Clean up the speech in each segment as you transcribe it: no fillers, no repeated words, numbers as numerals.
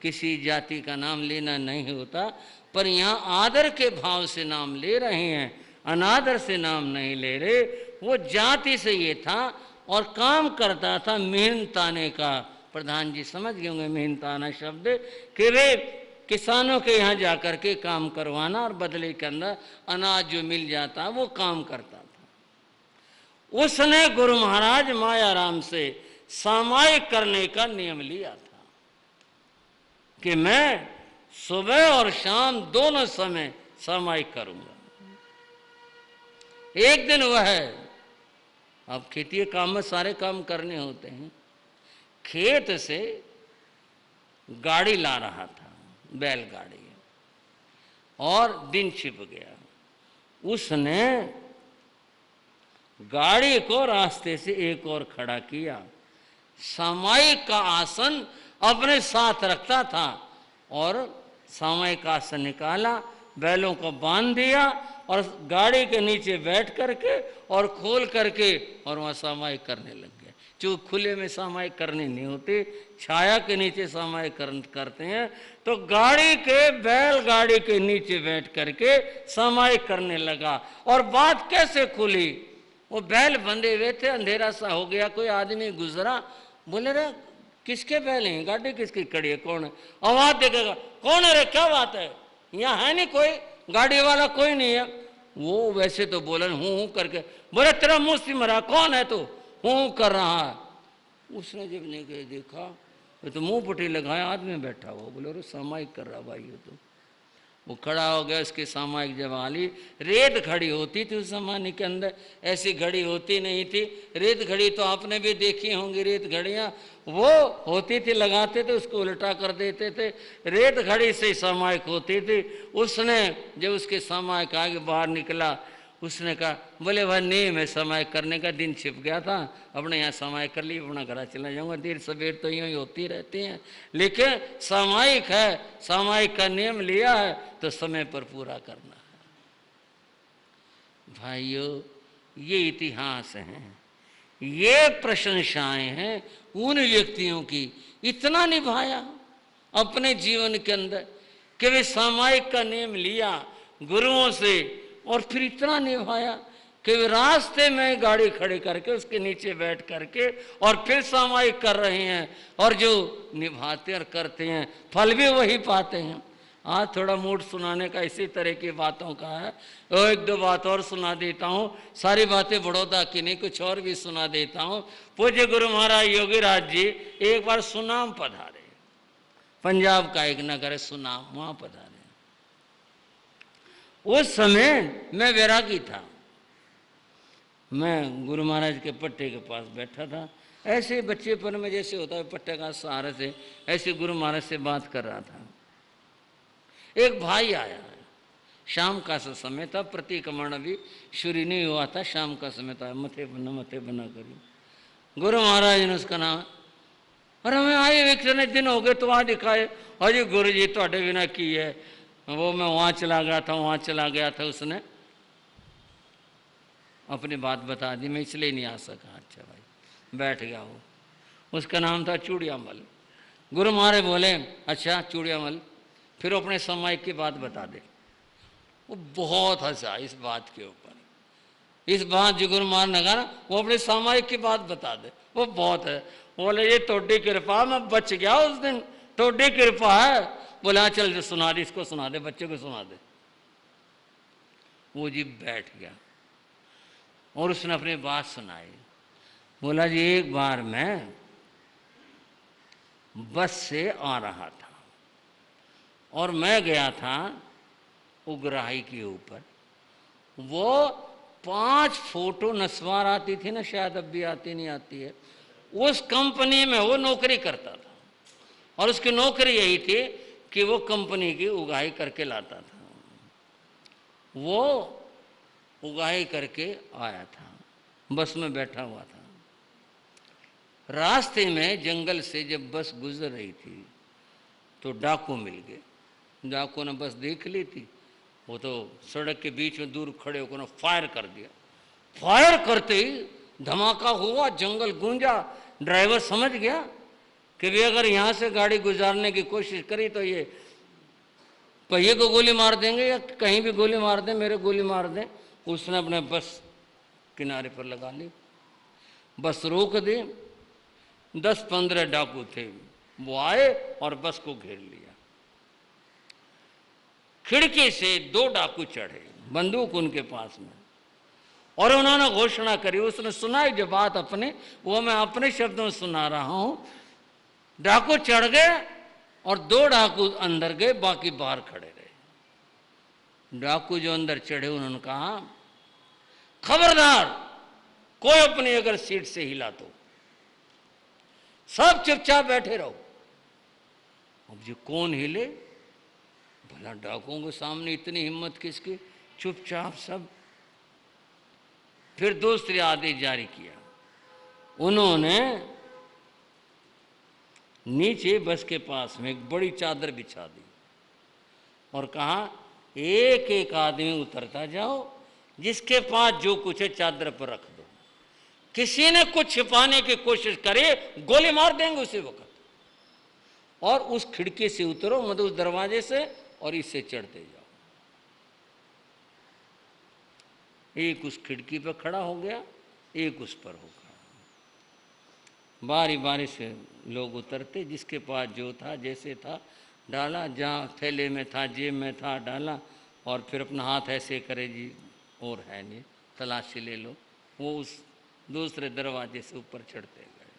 किसी जाति का नाम लेना नहीं होता, पर यहाँ आदर के भाव से नाम ले रहे हैं, अनादर से नाम नहीं ले रहे। वो जाति से ये था और काम करता था मेहनताने का। प्रधान जी समझ गए होंगे मेहनताना शब्द, कि वे किसानों के यहाँ जाकर के काम करवाना और बदले के अंदर अनाज जो मिल जाता वो काम करता था। उसने गुरु महाराज मायाराम से सामायिक करने का नियम लिया था कि मैं सुबह और शाम दोनों समय सामायिक करूंगा। एक दिन वह अब खेती के काम में सारे काम करने होते हैं, खेत से गाड़ी ला रहा था, बैलगाड़ी, और दिन छिप गया। उसने गाड़ी को रास्ते से एक और खड़ा किया, सामायिक का आसन अपने साथ रखता था और सामायिक आसन निकाला, बैलों को बांध दिया और गाड़ी के नीचे बैठ करके और खोल करके और वहाँ सामायिक करने लग गया। जो खुले में सामायिक करने नहीं होते, छाया के नीचे सामायिक करते हैं, तो गाड़ी के बैलगाड़ी के नीचे बैठ करके सामायिक करने लगा। और बात कैसे खुली, वो बैल बंधे हुए थे, अंधेरा सा हो गया, कोई आदमी गुजरा, बोले रे किसके बैल हैं, गाड़ी किसकी खड़ी है, कौन है? आवाज देखेगा, कौन है रे, क्या बात है, यहाँ है नहीं कोई, गाड़ी वाला कोई नहीं है। वो वैसे तो बोले हूँ करके, बोले तेरा मुंह सिमरा, कौन है तू, हूँ कर रहा है। उसने जब नहीं देखा तो मुंह पुटी लगाया, आदमी बैठा हुआ, बोले अरे सामायिक कर रहा भाई ये तो। वो खड़ा हो गया, उसकी सामायिक जब आली, रेत घड़ी होती थी उस जमाने के अंदर, ऐसी घड़ी होती नहीं थी। रेत घड़ी तो आपने भी देखी होंगी, रेत घड़ियाँ वो होती थी, लगाते थे उसको उल्टा कर देते थे, रेत घड़ी से सामायिक होती थी। उसने जब उसके सामायिक आगे बाहर निकला, उसने कहा, बोले वह नेम है सामायिक करने का, दिन छिप गया था, अपने यहाँ सामायिक कर ली, अपना घर चला जाऊँगा, देर सवेर तो यूँ ही होती रहती हैं, लेकिन सामायिक है, सामायिक का नियम लिया है तो समय पर पूरा करना है। भाइयों, ये इतिहास है, ये प्रशंसाएं हैं उन व्यक्तियों की, इतना निभाया अपने जीवन के अंदर कि वे सामायिक का नियम लिया गुरुओं से, और फिर इतना निभाया कि वे रास्ते में गाड़ी खड़ी करके उसके नीचे बैठ करके और फिर सामायिक कर रहे हैं, और जो निभाते और करते हैं फल भी वही पाते हैं। आज थोड़ा मूड सुनाने का इसी तरह की बातों का है, और एक दो बात और सुना देता हूँ, सारी बातें बड़ौदा की नहीं, कुछ और भी सुना देता हूँ। पूज्य गुरु महाराज योगीराज जी एक बार सुनाम पधारे, पंजाब का एक नगर है सुनाम, वहाँ पधारे। उस समय मैं वैरागी था, मैं गुरु महाराज के पट्टे के पास बैठा था, ऐसे बच्चेपन में जैसे होता है पट्टे का सहारे से, ऐसे गुरु महाराज से बात कर रहा था। एक भाई आया, शाम का सा समय था, प्रतिक्रमण भी शुरू नहीं हुआ था, शाम का समय था, मथे बना करी। गुरु महाराज ने उसका नाम, अरे मैं आए इतने दिन हो गए तो वहाँ दिखाए, अजी गुरु जी थोड़े बिना की है, वो मैं वहाँ चला गया था, उसने अपनी बात बता दी, मैं इसलिए नहीं आ सका। अच्छा भाई, बैठ गया वो, उसका नाम था चूड़ियामल। गुरु महाराज बोले, अच्छा चूड़ियामल, फिर अपने सामायिक की बात बता दे। वो बहुत हंसा इस बात के ऊपर, इस बात जो गुरु महाराज ने कहा ना, वो अपने सामायिक की बात बता दे, वो बहुत है। बोले ये तोड़ी कृपा, मैं बच गया उस दिन, तोड़ी कृपा है। बोला चल सुना दे, इसको सुना दे, बच्चे को सुना दे। वो जी बैठ गया और उसने अपनी बात सुनाई। बोला जी एक बार मैं बस से आ रहा था और मैं गया था उगराही के ऊपर, वो 5 फोटो नस्वार आती थी ना, शायद अब भी आती नहीं आती है, उस कंपनी में वो नौकरी करता था, और उसकी नौकरी यही थी कि वो कंपनी की उगाही करके लाता था। वो उगाही करके आया था, बस में बैठा हुआ था। रास्ते में जंगल से जब बस गुजर रही थी तो डाकू मिल गए। डाकू ने बस देख ली थी, वो तो सड़क के बीच में दूर खड़े होकर फायर कर दिया। फायर करते ही धमाका हुआ, जंगल गूंजा। ड्राइवर समझ गया कि भी अगर यहाँ से गाड़ी गुजारने की कोशिश करी तो ये पहिए को गोली मार देंगे या कहीं भी गोली मार दें, मेरे गोली मार दें। उसने अपने बस किनारे पर लगा ली, बस रोक दी। 10-15 डाकू थे, वो आए और बस को घेर लिया। खिड़की से 2 डाकू चढ़े, बंदूक उनके पास में, और उन्होंने घोषणा करी। उसने सुनाई जो बात अपने, वो मैं अपने शब्दों में सुना रहा हूं। डाकू चढ़ गए और 2 डाकू अंदर गए, बाकी बाहर खड़े रहे। डाकू जो अंदर चढ़े उन्होंने कहा, खबरदार कोई अपनी अगर सीट से हिला तो सब चुपचाप बैठे रहो। अब जो कौन हिले, भला डाकुओं के सामने इतनी हिम्मत किसकी, चुपचाप सब। फिर दूसरे आदेश जारी किया। उन्होंने नीचे बस के पास में एक बड़ी चादर बिछा दी और कहा, एक एक आदमी उतरता जाओ, जिसके पास जो कुछ है चादर पर रख दो। किसी ने कुछ छिपाने की कोशिश करे, गोली मार देंगे उसी वक्त। और उस खिड़की से उतरो, मतलब उस दरवाजे से, और इससे चढ़ते जाओ। एक उस खिड़की पर खड़ा हो गया, एक उस पर हो गया। बारी बारी से लोग उतरते, जिसके पास जो था जैसे था डाला, जहाँ थैले में था जेब में था डाला, और फिर अपना हाथ ऐसे करे, जी और है नहीं, तलाशी ले लो। वो उस दूसरे दरवाजे से ऊपर चढ़ते गए।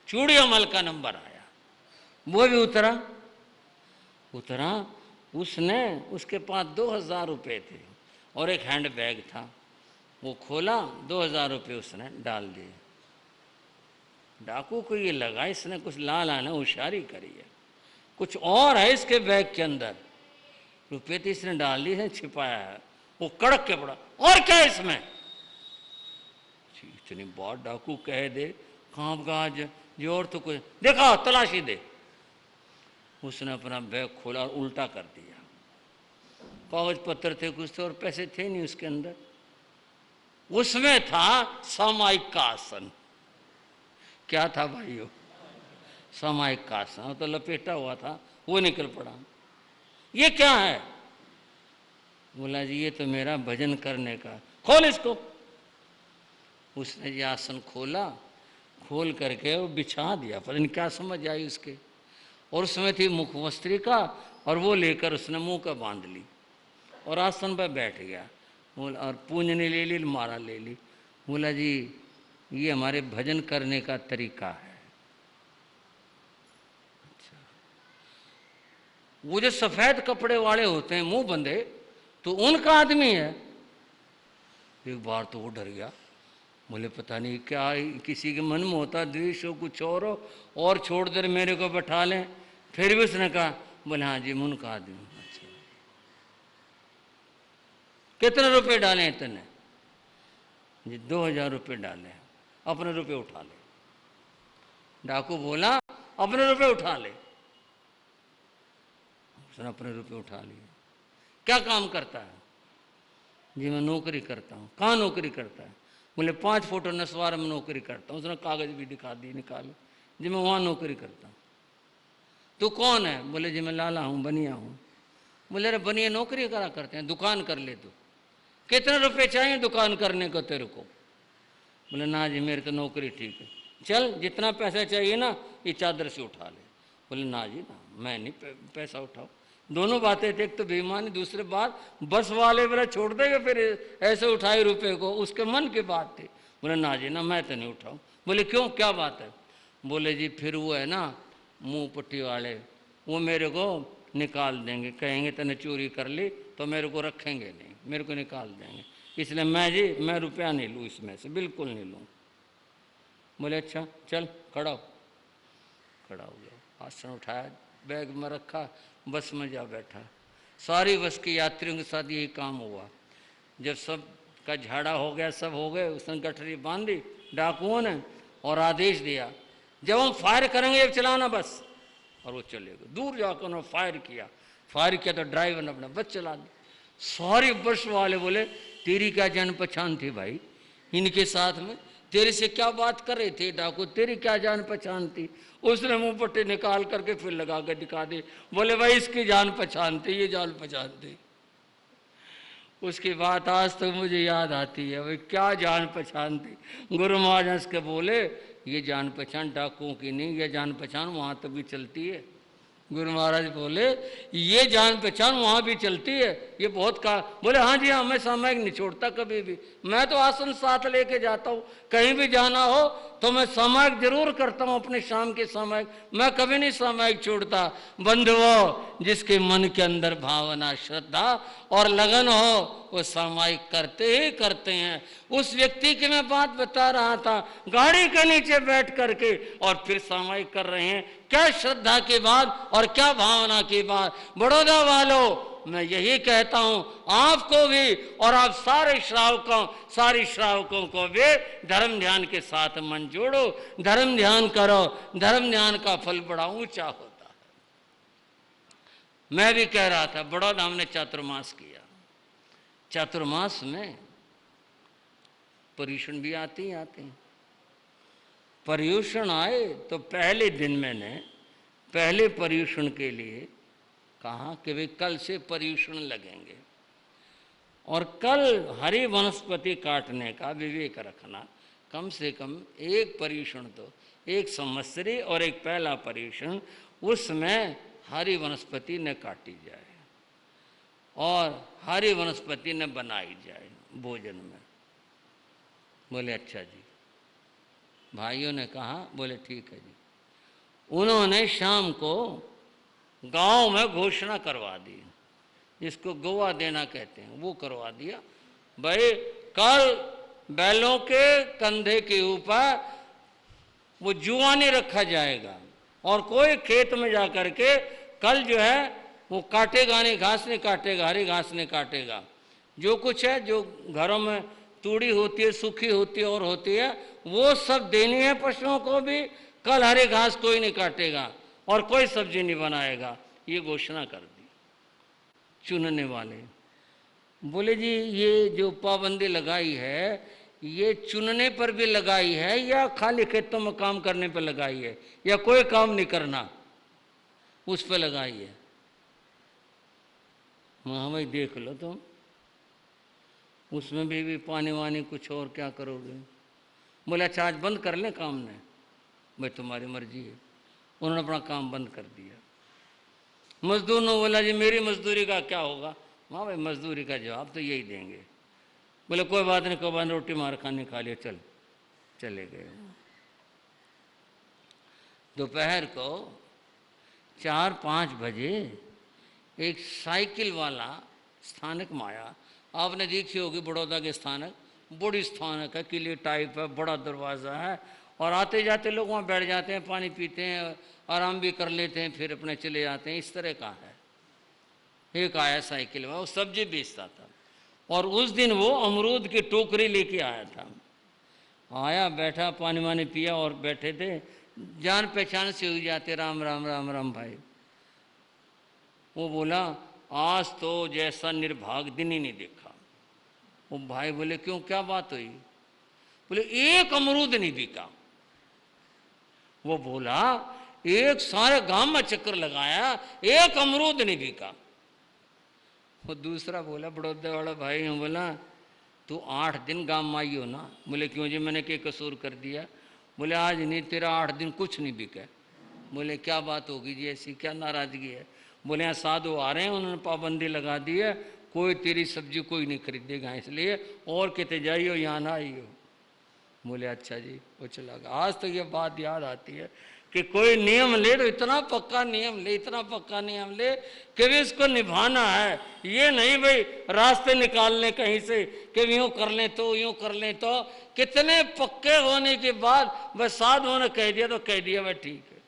चूड़ी अमल का नंबर आया, वो भी उतरा। उसने, उसके पास 2000 रुपये थे और एक हैंड बैग था। वो खोला, 2000 रुपये उसने डाल दिए। डाकू को ये लगा इसने कुछ लाला ने होशियारी करी है, कुछ और है इसके बैग के अंदर। रुपये तो इसने डाल दिए, छिपाया है। वो कड़क के पड़ा, और क्या है इसमें? इतनी बात डाकू कह दे, कहाँ का जोर तो कुछ, देखा तलाशी दे। उसने अपना बैग खोला और उल्टा कर दिया। कागज पत्र थे कुछ तो, और पैसे थे नहीं उसके अंदर। उसमें था सामायिक का आसन। क्या था भाइयों? सामायिक का आसन, तो लपेटा हुआ था, वो निकल पड़ा। ये क्या है? बोला, जी ये तो मेरा भजन करने का। खोल इसको। उसने ये आसन खोला, खोल करके वो बिछा दिया। पता नहीं क्या समझ आई उसके। और उसमें थी मुखवस्त्रिका, और वो लेकर उसने मुंह का बांध ली और आसन पर बैठ गया। बोला, और पूंजनी ले ली, माला ले ली। बोला, जी ये हमारे भजन करने का तरीका है। अच्छा, वो जो सफेद कपड़े वाले होते हैं मुंह बंधे, तो उनका आदमी है। एक बार तो वो डर गया। बोले, पता नहीं क्या किसी के मन में होता, द्वेष हो, कुछ और छोड़ दे मेरे को बैठा लें। फिर भी उसने कहा, बोले हाँ जी मुन का आदमी। अच्छा, कितने रुपए डाले? इतने जी 2000 रुपये डाले। अपने रुपए उठा ले। डाकू बोला, अपने रुपए उठा ले। उसने अपने रुपए उठा लिए। क्या काम करता है? जी मैं नौकरी करता हूँ। कहाँ नौकरी करता है? बोले 5 फोटो नसवार में नौकरी करता हूँ। उसने कागज भी दिखा दी, निकाले। जी मैं वहाँ नौकरी करता हूँ। तू कौन है? बोले, जी मैं लाला हूँ, बनिया हूँ। बोले, अरे बनिया नौकरी करा करते हैं, दुकान कर ले तू। कितने रुपए चाहिए दुकान करने को तेरे को? बोले, ना जी मेरी तो नौकरी ठीक है। चल जितना पैसा चाहिए ना ये चादर से उठा ले। बोले, ना जी ना, मैं नहीं पैसा उठाओ। दोनों बातें थे, एक तो बेईमानी, दूसरी बात बस वाले बोला छोड़ देगा फिर ऐसे उठाए रुपए को, उसके मन की बात थी। बोले, ना जी ना, मैं तो नहीं उठाऊँ। बोले, क्यों, क्या बात है? बोले, जी फिर वो है ना मुंह पट्टी वाले, वो मेरे को निकाल देंगे, कहेंगे तने चोरी कर ली तो मेरे को रखेंगे नहीं, मेरे को निकाल देंगे। इसलिए मैं रुपया नहीं लूँ इसमें से, बिल्कुल नहीं लूँ। बोले, अच्छा चल खड़ा हो। खड़ा हो गया, आसन उठाया, बैग में रखा, बस में जा बैठा। सारी बस के यात्रियों के साथ यही काम हुआ। जब सब का झाड़ा हो गया, सब हो गए, उसने गठरी बांधी डाकुओं ने और आदेश दिया, जब हम फायर करेंगे अब चलाना बस। और वो चले गए। दूर जाकर उन्होंने फायर किया तो ड्राइवर ने अपना बस चला दी। सारी बस वाले बोले, तेरी क्या जान पहचान थी भाई इनके साथ में? तेरे से क्या बात कर रहे थे डाकू, तेरी क्या जान पहचान थी? उसने मुंह पट्टी निकाल करके फिर लगा कर दिखा दी। बोले भाई इसकी जान पहचान थी, ये जान पहचान थी। उसकी बात आज तक मुझे याद आती है, भाई क्या जान पहचान थी। गुरु महाराज हंस के बोले ये जान पहचान डाकुओं की नहीं, ये जान पहचान वहाँ तक भी चलती है। गुरु महाराज बोले ये जान पहचान वहाँ भी चलती है, ये बहुत का। बोले हाँ जी हाँ, मैं सामायिक नहीं छोड़ता कभी भी, मैं तो आसन साथ लेके जाता हूँ, कहीं भी जाना हो तो मैं सामायिक जरूर करता हूँ, अपने शाम के सामायिक, मैं कभी नहीं सामायिक छोड़ता। बंधुओं, जिसके मन के अंदर भावना, श्रद्धा और लगन हो वो सामायिक करते ही करते हैं। उस व्यक्ति की मैं बात बता रहा था, गाड़ी के नीचे बैठ करके और फिर सामायिक कर रहे हैं। क्या श्रद्धा की बात और क्या भावना की बात। बड़ौदा वालों, मैं यही कहता हूं आपको भी और आप सारे श्रावकों, सारी श्रावकों को भी धर्म ध्यान के साथ मन जोड़ो, धर्म ध्यान करो। धर्म ध्यान का फल बड़ा ऊंचा होता है। मैं भी कह रहा था, बड़ौदा हमने चातुर्मास किया, चातुर्मास में पर्यूषण भी आते हैं। पर्यूषण आए तो पहले दिन मैंने पहले पर्यूषण के लिए कहा कि भाई कल से पर्यूषण लगेंगे और कल हरी वनस्पति काटने का विवेक रखना। कम से कम एक पर्यूषण तो, एक संवत्सरी और एक पहला पर्यूषण, उसमें हरी वनस्पति न काटी जाए और हरी वनस्पति न बनाई जाए भोजन में। बोले अच्छा जी। भाइयों ने कहा, बोले ठीक है जी। उन्होंने शाम को गांव में घोषणा करवा दी, जिसको गोवा देना कहते हैं, वो करवा दिया। भाई कल बैलों के कंधे के ऊपर वो जुआ नहीं रखा जाएगा और कोई खेत में जा कर के कल जो है वो काटेगा नहीं, घास नहीं काटेगा, हरी घास नहीं काटेगा। जो कुछ है, जो घरों में तूड़ी होती है, सूखी होती है और होती है, वो सब देनी है पशुओं को भी। कल हरी घास कोई नहीं काटेगा और कोई सब्जी नहीं बनाएगा, ये घोषणा कर दी। चुनने वाले बोले जी ये जो पाबंदी लगाई है, ये चुनने पर भी लगाई है या खाली खेतों में काम करने पर लगाई है, या कोई काम नहीं करना उस पर लगाई है? हाँ भाई देख लो तुम, उसमें भी पानी वानी कुछ और क्या करोगे। बोले अच्छा आज बंद कर लें काम ने। भाई तुम्हारी मर्जी है। उन्होंने अपना काम बंद कर दिया। मजदूर ने बोला जी मेरी मजदूरी का क्या होगा? हाँ भाई मजदूरी का जवाब तो यही देंगे। बोले कोई बात नहीं, कोई बात नहीं, रोटी मार खाने खा लिया, चले गए। दोपहर को 4-5 बजे एक साइकिल वाला स्थानक में आया। आपने देखी होगी बड़ौदा के स्थानक, बड़ी स्थानक है, किले टाइप है, बड़ा दरवाज़ा है और आते जाते लोग वहाँ बैठ जाते हैं, पानी पीते हैं, आराम भी कर लेते हैं, फिर अपने चले जाते हैं। इस तरह का है। एक आया साइकिल में, वो सब्जी बेचता था और उस दिन वो अमरूद की टोकरी लेके आया था। आया, बैठा, पानी वानी पिया और बैठे थे। जान पहचान से हुई जाते, राम राम राम राम भाई। वो बोला आज तो जैसा निर्भाग दिन ही नहीं देखा। वो भाई बोले क्यों, क्या बात हुई? बोले एक अमरूद नहीं बिका। वो बोला एक सारे गांव में चक्कर लगाया, एक अमरूद नहीं बिका। वो दूसरा बोला, बड़ौदा वाला भाई, बोला तू 8 दिन गांव में आई हो ना? बोले क्यों जी, मैंने क्या कसूर कर दिया? बोले आज नहीं, तेरा 8 दिन कुछ नहीं बिका। बोले क्या बात होगी जी, ऐसी क्या नाराजगी है? बोले यहाँ साधु आ रहे हैं, उन्होंने पाबंदी लगा दी है, कोई तेरी सब्जी कोई नहीं खरीदेगा, इसलिए और कहते जाइयो, यहाँ ना आइयो। बोले अच्छा जी, वो चला गया। आज तक ये बात याद आती है कि कोई नियम ले तो इतना पक्का नियम ले, इतना पक्का नियम ले कि भी इसको निभाना है। ये नहीं भाई रास्ते निकाल लें कहीं से कि यूँ कर लें तो, यूँ कर लें तो। कितने पक्के होने के बाद बस साधुओं ने कह दिया तो कह दिया, भाई ठीक है।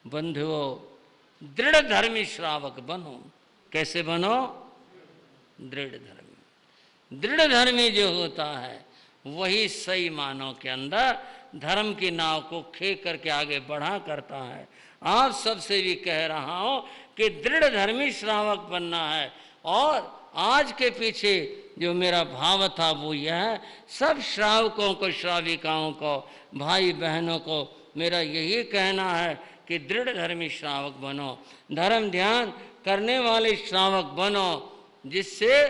बंधुओं, दृढ़ धर्मी श्रावक बनो। कैसे बनो? दृढ़ धर्मी। दृढ़ धर्मी जो होता है वही सही मानव के अंदर धर्म की नाव को खे करके आगे बढ़ा करता है। आप सबसे भी कह रहा हूं कि दृढ़ धर्मी श्रावक बनना है और आज के पीछे जो मेरा भाव था वो यह है, सब श्रावकों को, श्राविकाओं को, भाई बहनों को मेरा यही कहना है कि दृढ़ धर्मी श्रावक बनो, धर्म ध्यान करने वाले श्रावक बनो, जिससे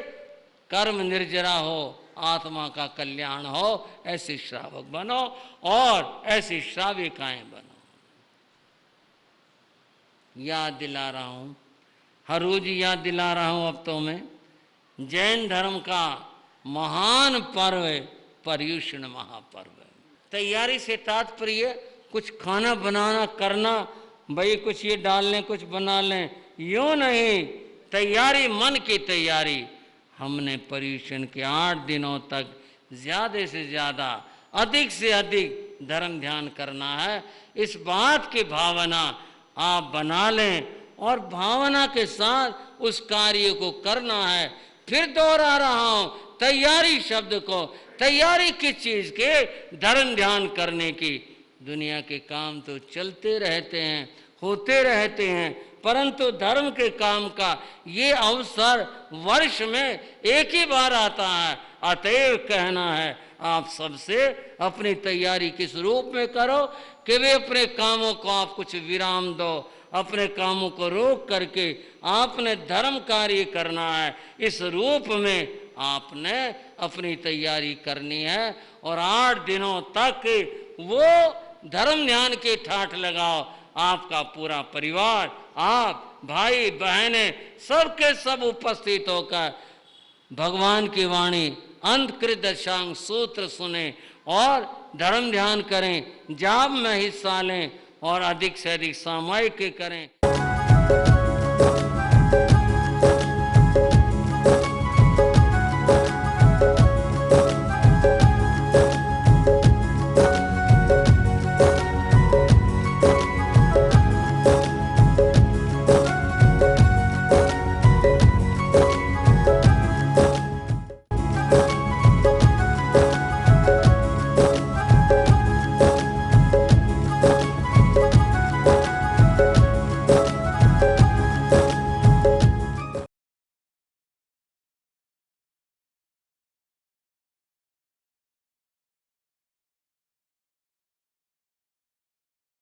कर्म निर्जरा हो, आत्मा का कल्याण हो, ऐसे श्रावक बनो और ऐसी श्राविकाएं बनो। याद दिला रहा हूं, हर रोज याद दिला रहा हूं अब तो मैं, जैन धर्म का महान पर्व है पर्युषण महापर्व है। तैयारी से तात्पर्य कुछ खाना बनाना करना, भाई कुछ ये डाल लें कुछ बना लें, यूं नहीं, तैयारी मन की तैयारी। हमने पर्युषण के 8 दिनों तक ज्यादा से ज्यादा, अधिक से अधिक धर्म ध्यान करना है। इस बात की भावना आप बना लें और भावना के साथ उस कार्य को करना है। फिर दोहरा रहा हूं तैयारी शब्द को, तैयारी किस चीज के? धर्म ध्यान करने की। दुनिया के काम तो चलते रहते हैं, होते रहते हैं, परंतु धर्म के काम का ये अवसर वर्ष में एक ही बार आता है। अतएव कहना है आप सबसे अपनी तैयारी किस रूप में करो कि वे अपने कामों को आप कुछ विराम दो, अपने कामों को रोक करके आपने धर्म कार्य करना है। इस रूप में आपने अपनी तैयारी करनी है और 8 दिनों तक वो धर्म ध्यान के ठाठ लगाओ। आपका पूरा परिवार, आप भाई बहनें, सबके सब उपस्थित होकर भगवान की वाणी अंतकृत दशांग सूत्र सुने और धर्म ध्यान करें, जाप में हिस्सा लें और अधिक से अधिक सामयिक करें।